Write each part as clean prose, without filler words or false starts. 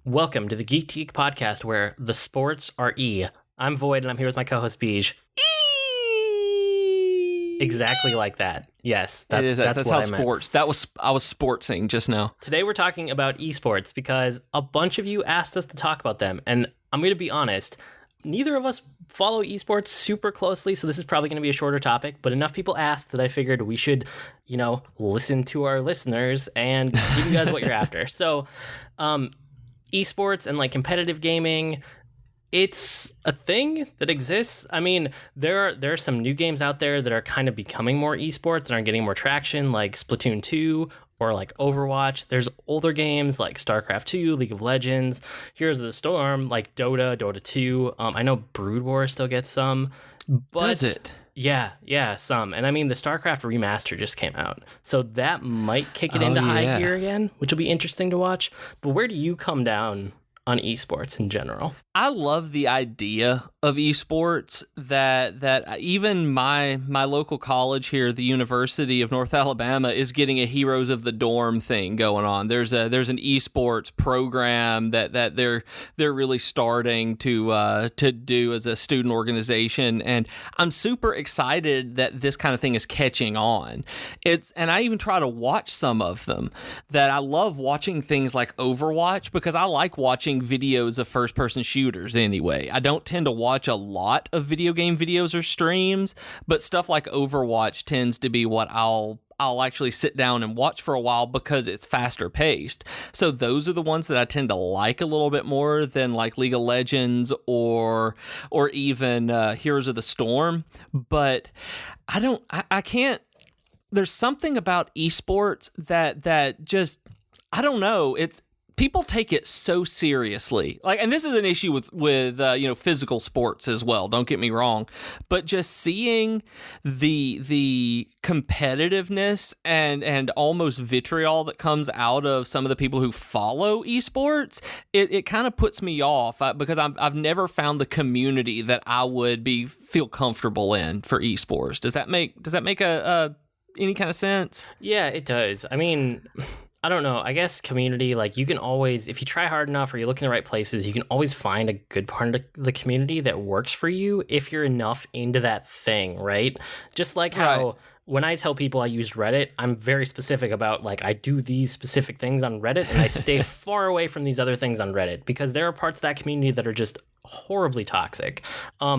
Welcome to the Geek podcast where the sports are E. I'm Void and I'm here with my co-host Beej. Exactly like that. Yes, that's what how I meant. sports. I was sportsing just now. Today we're talking about esports because a bunch of you asked us to talk about them, and I'm going to be honest, neither of us follow esports super closely, so this is probably going to be a shorter topic, but enough people asked that I figured we should, listen to our listeners and give you guys what you're after. So, esports and competitive gaming, it's a thing that exists. I mean, there are some new games out there that are kind of becoming more esports and are getting more traction, like Splatoon 2 or like Overwatch. There's older games like StarCraft 2, League of Legends, Heroes of the Storm, like Dota 2. I know Brood War still gets some. But does it? Yeah, some. And I mean, the StarCraft remaster just came out, so that might kick it into high gear again, which will be interesting to watch. But where do you come down on esports in general? I love the idea of esports that even my local college here, the University of North Alabama, is getting a Heroes of the Dorm thing going on. There's an esports program that they're really starting to do as a student organization, and I'm super excited that this kind of thing is catching on. And I even try to watch some of them. That I love watching things like Overwatch because I like watching videos of first-person shooters anyway. I don't tend to watch a lot of video game videos or streams, but stuff like Overwatch tends to be what I'll actually sit down and watch for a while because it's faster paced. So those are the ones that I tend to like a little bit more than like League of Legends or even Heroes of the Storm. But I can't. There's something about esports that just, I don't know. People take it so seriously. And this is an issue with physical sports as well, don't get me wrong, but just seeing the competitiveness and almost vitriol that comes out of some of the people who follow esports, it kind of puts me off because I've never found the community that I would feel comfortable in for esports. Does that make any kind of sense? Yeah, it does. I mean, I don't know. I guess community, you can always, if you try hard enough or you look in the right places, you can always find a good part of the community that works for you if you're enough into that thing, right? Just like how when I tell people I use Reddit, I'm very specific about, I do these specific things on Reddit and I stay far away from these other things on Reddit because there are parts of that community that are just horribly toxic.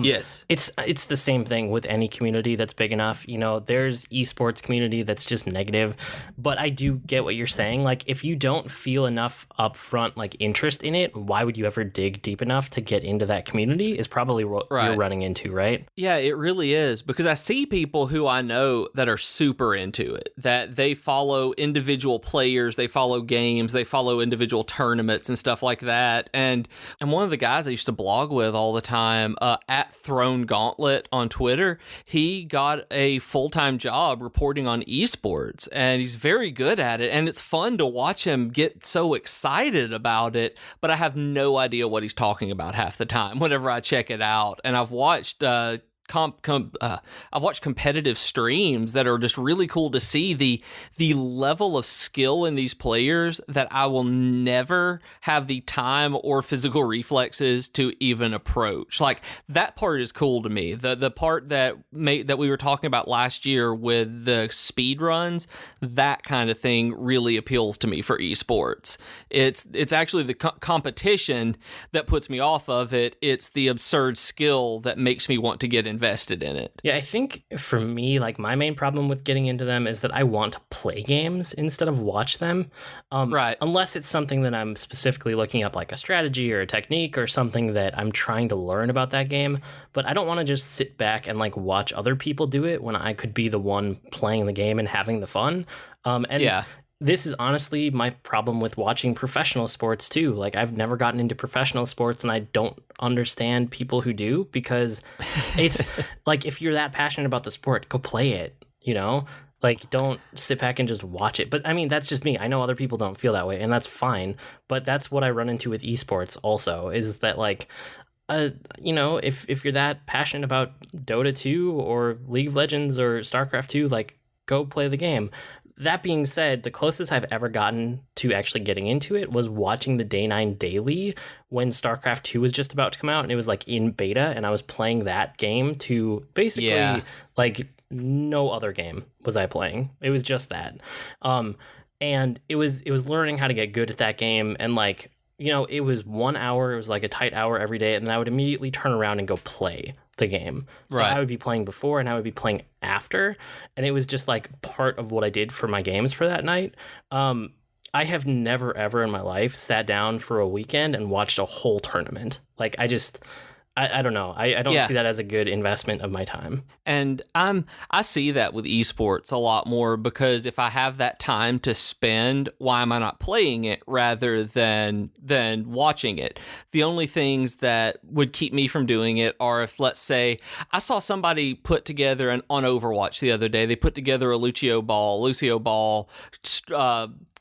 Yes. It's the same thing with any community that's big enough. There's esports community that's just negative, but I do get what you're saying. If you don't feel enough upfront interest in it, why would you ever dig deep enough to get into that community is probably what you're running into, right? Yeah, it really is, because I see people who I know that are super into it, that they follow individual players, they follow games, they follow individual tournaments and stuff like that. And one of the guys I used to blog with all the time, at Throne Gauntlet on Twitter, he got a full-time job reporting on esports, and he's very good at it, and it's fun to watch him get so excited about it, but I have no idea what he's talking about half the time whenever I check it out. And I've watched I've watched competitive streams that are just really cool to see the level of skill in these players that I will never have the time or physical reflexes to even approach. That part is cool to me. The part that we were talking about last year with the speed runs, that kind of thing really appeals to me for esports. It's actually the competition that puts me off of it. It's the absurd skill that makes me want to get invested in it. Yeah, I think for me, my main problem with getting into them is that I want to play games instead of watch them. Right. Unless it's something that I'm specifically looking up, like a strategy or a technique or something that I'm trying to learn about that game. But I don't want to just sit back and watch other people do it when I could be the one playing the game and having the fun. This is honestly my problem with watching professional sports too. I've never gotten into professional sports and I don't understand people who do, because it's if you're that passionate about the sport, go play it, don't sit back and just watch it. But I mean, that's just me. I know other people don't feel that way, and that's fine. But that's what I run into with esports also, is that if you're that passionate about Dota 2 or League of Legends or StarCraft 2, go play the game. That being said, the closest I've ever gotten to actually getting into it was watching the Day 9 Daily when StarCraft 2 was just about to come out, and it was like in beta, and I was playing that game to basically like no other game was I playing. It was just that. And it was learning how to get good at that game, and like, you know, it was 1 hour, it was like a tight hour every day, and then I would immediately turn around and go play the game. So I would be playing before and I would be playing after, and it was just like part of what I did for my games for that night. I have never ever in my life sat down for a weekend and watched a whole tournament. Like I don't know. I don't see that as a good investment of my time. And I see that with esports a lot more, because if I have that time to spend, why am I not playing it rather than watching it? The only things that would keep me from doing it are if, let's say, I saw somebody put together on Overwatch the other day, they put together a Lucio Ball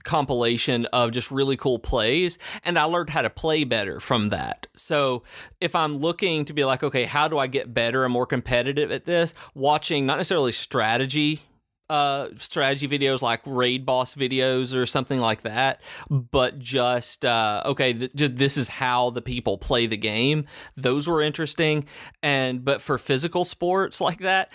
compilation of just really cool plays, and I learned how to play better from that. So if I'm looking to be like, okay, how do I get better and more competitive at this, watching not necessarily strategy videos like raid boss videos or something like that, but just this is how the people play the game. Those were interesting. But for physical sports like that,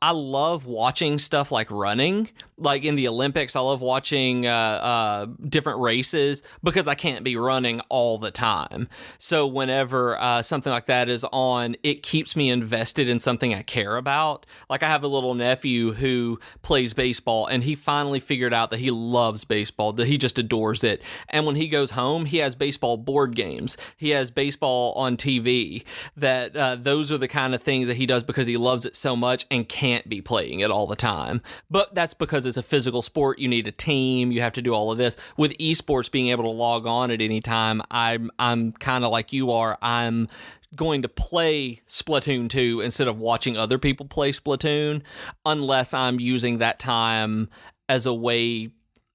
I love watching stuff like running. Like in the Olympics, I love watching different races because I can't be running all the time. So whenever something like that is on, it keeps me invested in something I care about. Like I have a little nephew who plays baseball, and he finally figured out that he loves baseball, that he just adores it. And when he goes home, he has baseball board games. He has baseball on TV. Those are the kind of things that he does because he loves it so much and can't be playing it all the time. But that's because it's a physical sport. You need a team. You have to do all of this. With esports, being able to log on at any time, I'm kind of like you are. I'm going to play Splatoon 2 instead of watching other people play Splatoon, unless I'm using that time as a way,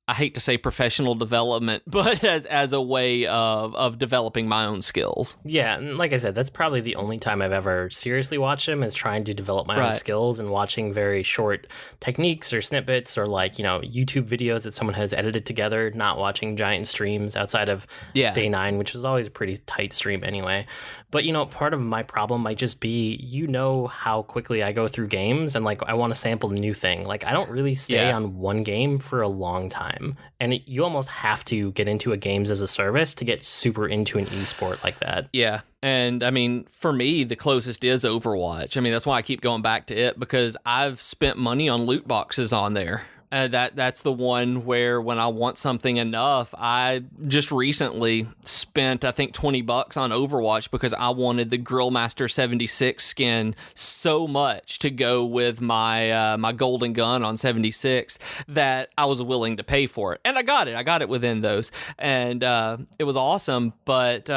I hate to say professional development, but as a way of developing my own skills. Yeah, and like I said, that's probably the only time I've ever seriously watched him, is trying to develop my own skills and watching very short techniques or snippets or like, you know, YouTube videos that someone has edited together, not watching giant streams outside of Day 9, which is always a pretty tight stream anyway. But, you know, part of my problem might just be, you know, how quickly I go through games, and like I want to sample a new thing. Like I don't really stay on one game for a long time. And you almost have to get into a games as a service to get super into an esport like that. Yeah. And I mean, for me, the closest is Overwatch. I mean, that's why I keep going back to it, because I've spent money on loot boxes on there. That's the one where when I want something enough, I just recently spent, I think, $20 on Overwatch because I wanted the Grillmaster 76 skin so much to go with my golden gun on 76 that I was willing to pay for it. And I got it within those. And it was awesome, but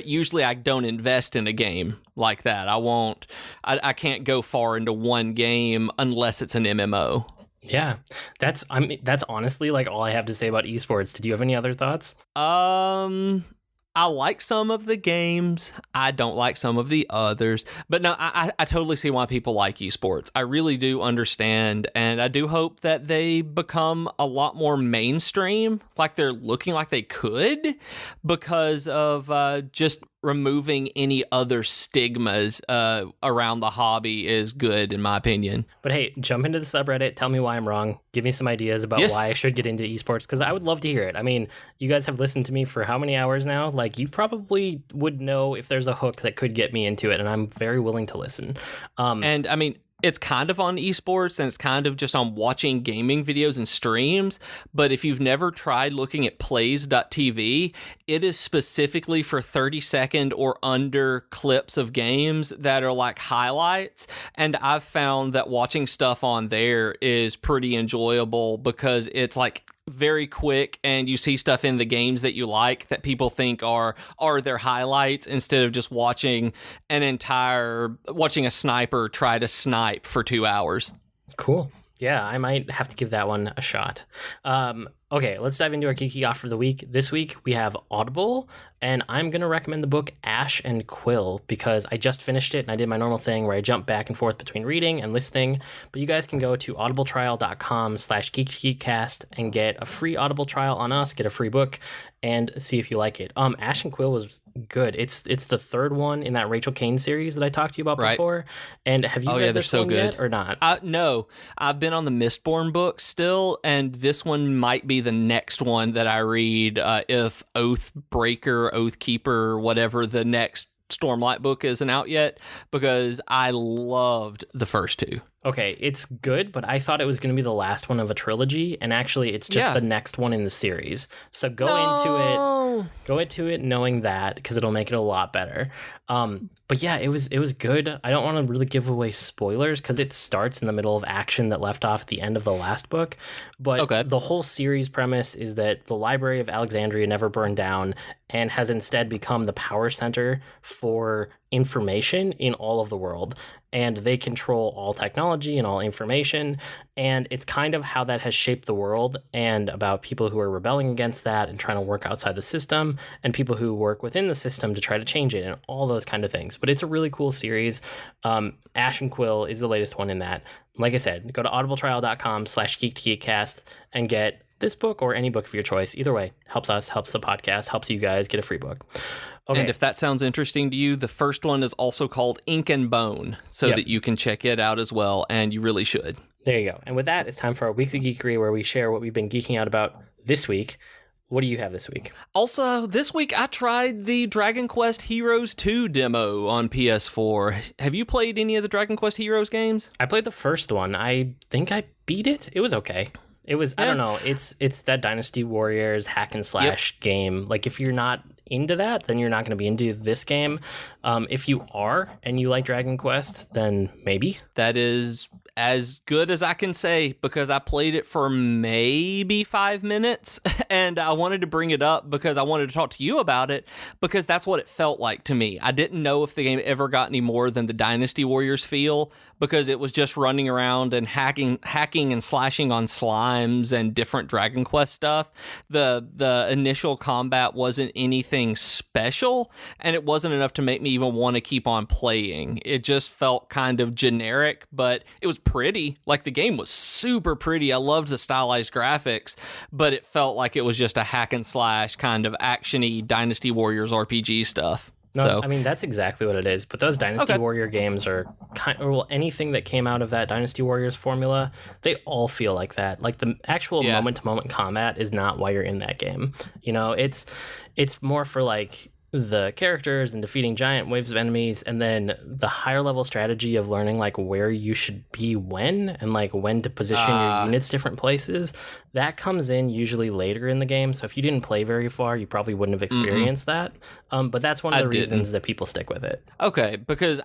usually I don't invest in a game like that. I can't go far into one game unless it's an MMO. Yeah, that's honestly like all I have to say about esports. Did you have any other thoughts? I like some of the games. I don't like some of the others. But no, I totally see why people like esports. I really do understand, and I do hope that they become a lot more mainstream, like they're looking like they could, because of just removing any other stigmas around the hobby is good, in my opinion. But hey, jump into the subreddit. Tell me why I'm wrong. Give me some ideas about why I should get into esports, because I would love to hear it. I mean, you guys have listened to me for how many hours now? Like, you probably would know if there's a hook that could get me into it, and I'm very willing to listen. And I mean, it's kind of on esports, and it's kind of just on watching gaming videos and streams. But if you've never tried looking at plays.tv, it is specifically for 30-second or under clips of games that are like highlights. And I've found that watching stuff on there is pretty enjoyable because it's like very quick, and you see stuff in the games that you like that people think are their highlights, instead of just watching a sniper try to snipe for 2 hours. Cool. Yeah, I might have to give that one a shot. Okay, let's dive into our geeky offer of the week. This week we have Audible, and I'm going to recommend the book Ash and Quill because I just finished it and I did my normal thing where I jump back and forth between reading and listening. But you guys can go to audibletrial.com/geekcast and get a free Audible trial on us, get a free book, and see if you like it. Ash and Quill was good. It's the third one in that Rachel Kane series that I talked to you about before. And have you read this one yet or not? No, I've been on the Mistborn book still, and this one might be the next one that I read if Oathbreaker, Oathkeeper, whatever the next Stormlight book isn't out yet, because I loved the first two. Okay, it's good, but I thought it was going to be the last one of a trilogy, and actually it's just the next one in the series. So go into it knowing that, because it'll make it a lot better. But yeah, it was good. I don't want to really give away spoilers because it starts in the middle of action that left off at the end of the last book. But the whole series premise is that the Library of Alexandria never burned down and has instead become the power center for information in all of the world. And they control all technology and all information. And it's kind of how that has shaped the world, and about people who are rebelling against that and trying to work outside the system, and people who work within the system to try to change it, and all those kind of things. But it's a really cool series. Ash and Quill is the latest one in that. Like I said, go to audibletrial.com/geekcast and get this book or any book of your choice. Either way, helps us, helps the podcast, helps you guys get a free book. Okay. And if that sounds interesting to you, the first one is also called Ink and Bone, so that you can check it out as well, and you really should. There you go. And with that, it's time for our weekly geekery, where we share what we've been geeking out about this week. What do you have this week? Also, this week I tried the Dragon Quest Heroes 2 demo on PS4. Have you played any of the Dragon Quest Heroes games? I played the first one. I think I beat it. It was okay. It was, I don't know, it's that Dynasty Warriors hack and slash game. Like, if you're not into that, then you're not going to be into this game. If you are and you like Dragon Quest, then maybe. That is as good as I can say, because I played it for maybe 5 minutes, and I wanted to bring it up because I wanted to talk to you about it, because that's what it felt like to me. I didn't know if the game ever got any more than the Dynasty Warriors feel, because it was just running around and hacking and slashing on slimes and different Dragon Quest stuff. The initial combat wasn't anything special, and it wasn't enough to make me even want to keep on playing. It just felt kind of generic, but it was pretty. Like, the game was super pretty. I loved the stylized graphics, but it felt like it was just a hack and slash kind of actiony Dynasty Warriors RPG stuff. No, I mean, that's exactly what it is. But those Dynasty Warrior games are anything that came out of that Dynasty Warriors formula, they all feel like that. Like, the actual moment-to-moment combat is not why you're in that game. You know, it's more for, like, the characters and defeating giant waves of enemies, and then the higher level strategy of learning, like, where you should be when, and like when to position your units different places. That comes in usually later in the game, so if you didn't play very far, you probably wouldn't have experienced that. But that's one of the reasons that people stick with it. Okay, because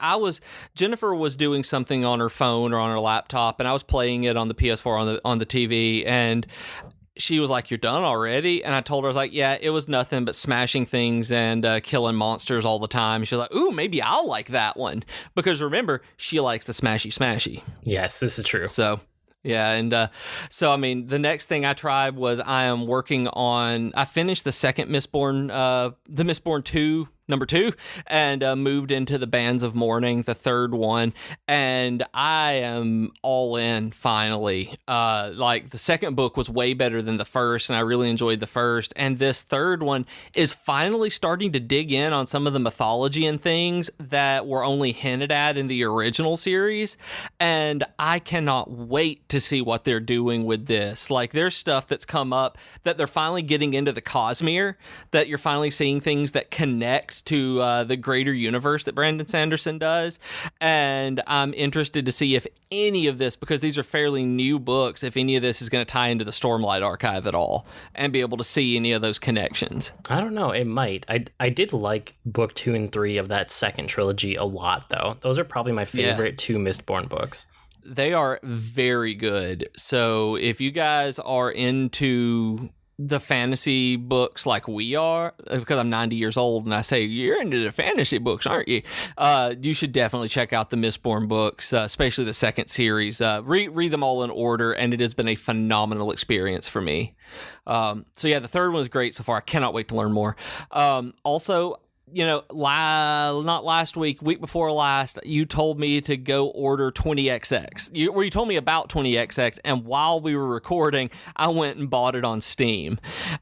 Jennifer was doing something on her phone or on her laptop, and I was playing it on the PS4 on the TV, and she was like, "You're done already?" And I told her, I was like, "Yeah, it was nothing but smashing things and killing monsters all the time." She was like, "Ooh, maybe I'll like that one." Because remember, she likes the smashy. Yes, this is true. So, yeah, and so, I mean, the next thing I tried was I finished the second Mistborn, the Mistborn 2, number 2, and moved into the Bands of Mourning, the third one, and I am all in finally. Like, the second book was way better than the first, and I really enjoyed the first, and this third one is finally starting to dig in on some of the mythology and things that were only hinted at in the original series, and I cannot wait to see what they're doing with this. Like, there's stuff that's come up that they're finally getting into the Cosmere, that you're finally seeing things that connect to the greater universe that Brandon Sanderson does, and I'm interested to see if any of this, because these are fairly new books, if any of this is going to tie into the Stormlight archive at all and be able to see any of those connections. I don't know, it might. I did like book 2 and 3 of that second trilogy a lot, though. Those are probably my favorite 2 Mistborn books. They are very good. So if you guys are into the fantasy books like we are, because I'm 90 years old and I say, you're into the fantasy books, aren't you? You should definitely check out the Mistborn books, especially the second series. Read them all in order, and it has been a phenomenal experience for me. So yeah, the third one is great so far. I cannot wait to learn more. Also, not last week before last, you told me to go order 20XX. You told me about 20XX, and while we were recording, I went and bought it on Steam.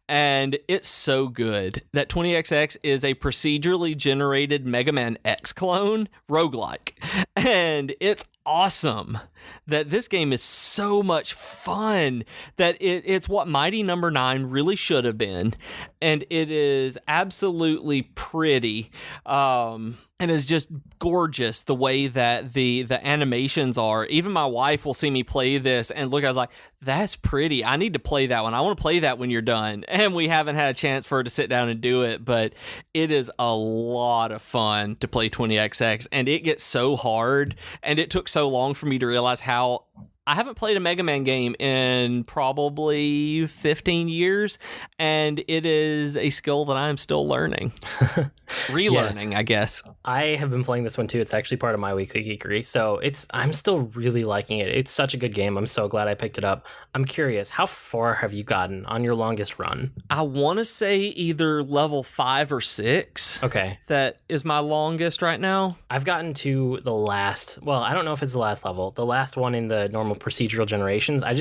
And it's so good. That 20XX is a procedurally generated Mega Man X clone roguelike. And it's awesome that this game is so much fun, that it's what Mighty Number 9 really should have been, and it is absolutely pretty, and is just gorgeous the way that the animations are. Even my wife will see me play this and look, I was like, that's pretty. I need to play that one. I want to play that when you're done. And we haven't had a chance for her to sit down and do it, but it is a lot of fun to play 20XX, and it gets so hard, and it took so long for me to realize how I haven't played a Mega Man game in probably 15 years, and it is a skill that I'm still learning. Relearning, yeah. I guess. I have been playing this one too. It's actually part of my weekly Geekery, so I'm still really liking it. It's such a good game. I'm so glad I picked it up. I'm curious, how far have you gotten on your longest run? I want to say either level 5 or 6. Okay. That is my longest right now. I've gotten to the last, well, I don't know if it's the last level, the last one in the normal procedural generations. I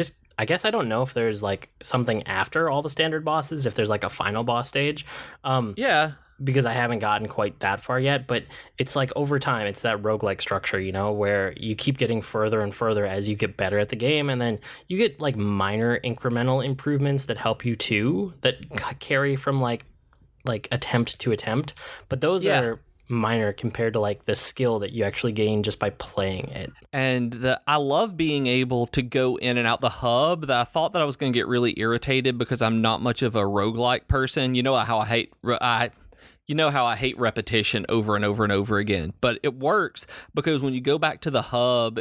guess I don't know if there's like something after all the standard bosses, if there's like a final boss stage. Yeah. Because I haven't gotten quite that far yet, but it's like over time, it's that roguelike structure, where you keep getting further and further as you get better at the game, and then you get like minor incremental improvements that help you too, that carry from like attempt to attempt, but those are minor compared to like the skill that you actually gain just by playing it. And I love being able to go in and out the hub. That I thought that I was going to get really irritated because I'm not much of a roguelike person. You know how I hate repetition over and over and over again, but it works because when you go back to the hub,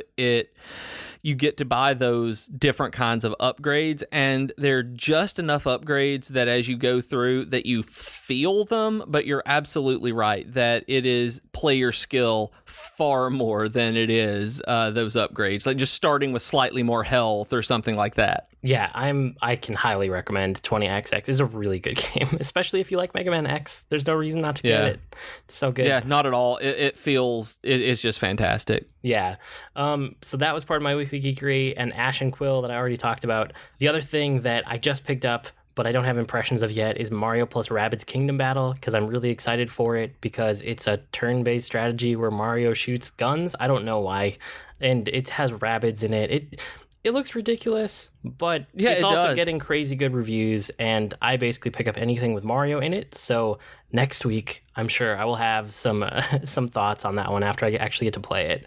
you get to buy those different kinds of upgrades, and they're just enough upgrades that as you go through that you feel them, but you're absolutely right that it is player skill far more than it is those upgrades, like just starting with slightly more health or something like that. Yeah, I can highly recommend 20XX. It's a really good game, especially if you like Mega Man X. There's no reason not to get it. It's so good. Yeah, not at all. It's just fantastic. Yeah. So that was part of my weekly Geekery, and Ash and Quill that I already talked about. The other thing that I just picked up, but I don't have impressions of yet, is Mario plus Rabbids Kingdom Battle, because I'm really excited for it, because it's a turn-based strategy where Mario shoots guns. I don't know why. And it has Rabbids in it. It looks ridiculous, but it's also getting crazy good reviews, and I basically pick up anything with Mario in it. So next week, I'm sure I will have some thoughts on that one after I actually get to play it.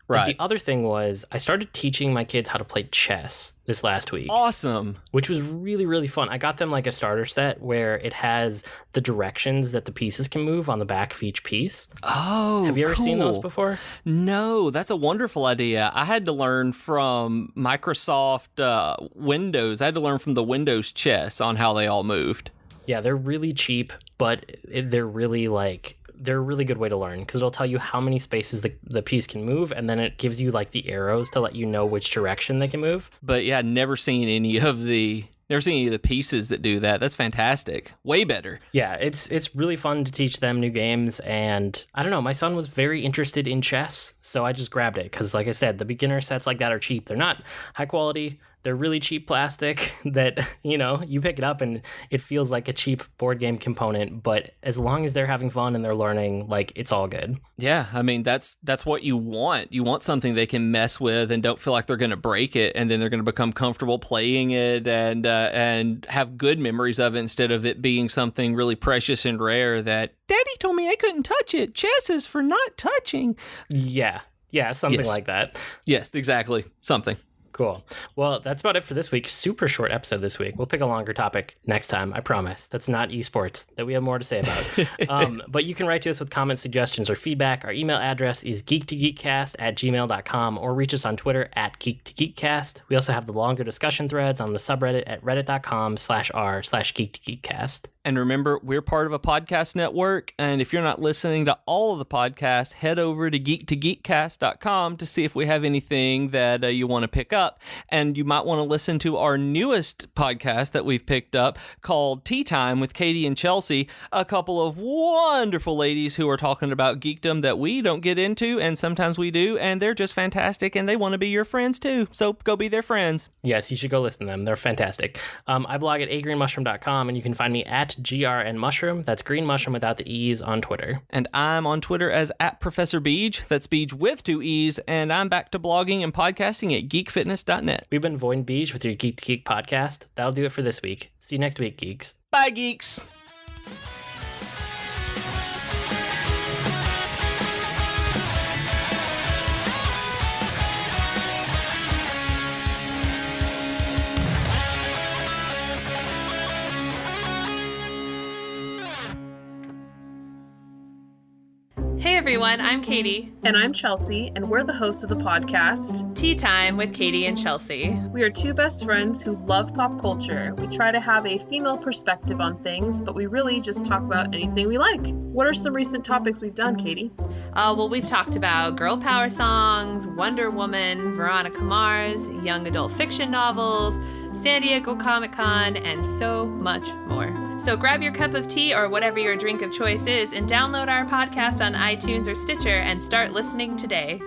Right. The other thing was I started teaching my kids how to play chess this last week. Awesome. Which was really, really fun. I got them like a starter set where it has the directions that the pieces can move on the back of each piece. Oh, have you ever seen those before? No, that's a wonderful idea. I had to learn from Microsoft Windows. I had to learn from the Windows chess on how they all moved. Yeah, they're really cheap, but they're really they're a really good way to learn, because it'll tell you how many spaces the piece can move, and then it gives you like the arrows to let you know which direction they can move. But yeah, never seen any of the pieces that do that. That's fantastic. Way better. Yeah, it's really fun to teach them new games, and I don't know, my son was very interested in chess, so I just grabbed it, because like I said, the beginner sets like that are cheap. They're not high quality. They're really cheap plastic that, you pick it up and it feels like a cheap board game component, but as long as they're having fun and they're learning, like, it's all good. Yeah, I mean, that's what you want. You want something they can mess with and don't feel like they're going to break it, and then they're going to become comfortable playing it and have good memories of it, instead of it being something really precious and rare that, Daddy told me I couldn't touch it. Chess is for not touching. Yeah, something like that. Yes, exactly. Something. Cool. Well, that's about it for this week. Super short episode this week. We'll pick a longer topic next time. I promise. That's not esports that we have more to say about. But you can write to us with comments, suggestions, or feedback. Our email address is geek2geekcast@gmail.com, or reach us on Twitter @geek2geekcast. We also have the longer discussion threads on the subreddit at reddit.com/r/geek2geekcast. And remember, we're part of a podcast network, and if you're not listening to all of the podcasts, head over to geek2geekcast.com to see if we have anything that you want to pick up. And you might want to listen to our newest podcast that we've picked up called Tea Time with Katie and Chelsea, a couple of wonderful ladies who are talking about geekdom that we don't get into, and sometimes we do, and they're just fantastic, and they want to be your friends too. So go be their friends. Yes, you should go listen to them. They're fantastic. I blog at agreenmushroom.com, and you can find me at grnmushroom. That's green mushroom without the E's on Twitter. And I'm on Twitter as @Professor Beej. That's Beej with 2 E's. And I'm back to blogging and podcasting at geekfitness.net. We've been Void Beej with your Geek to Geek podcast. That'll do it for this week. See you next week, geeks. Bye, geeks. Hey everyone, I'm Katie. And I'm Chelsea, and we're the hosts of the podcast Tea Time with Katie and Chelsea. We are two best friends who love pop culture. We try to have a female perspective on things, but we really just talk about anything we like. What are some recent topics we've done, Katie? Well, we've talked about girl power songs, Wonder Woman, Veronica Mars, young adult fiction novels, San Diego Comic-Con, and so much more. So grab your cup of tea or whatever your drink of choice is and download our podcast on iTunes or Stitcher and start listening today.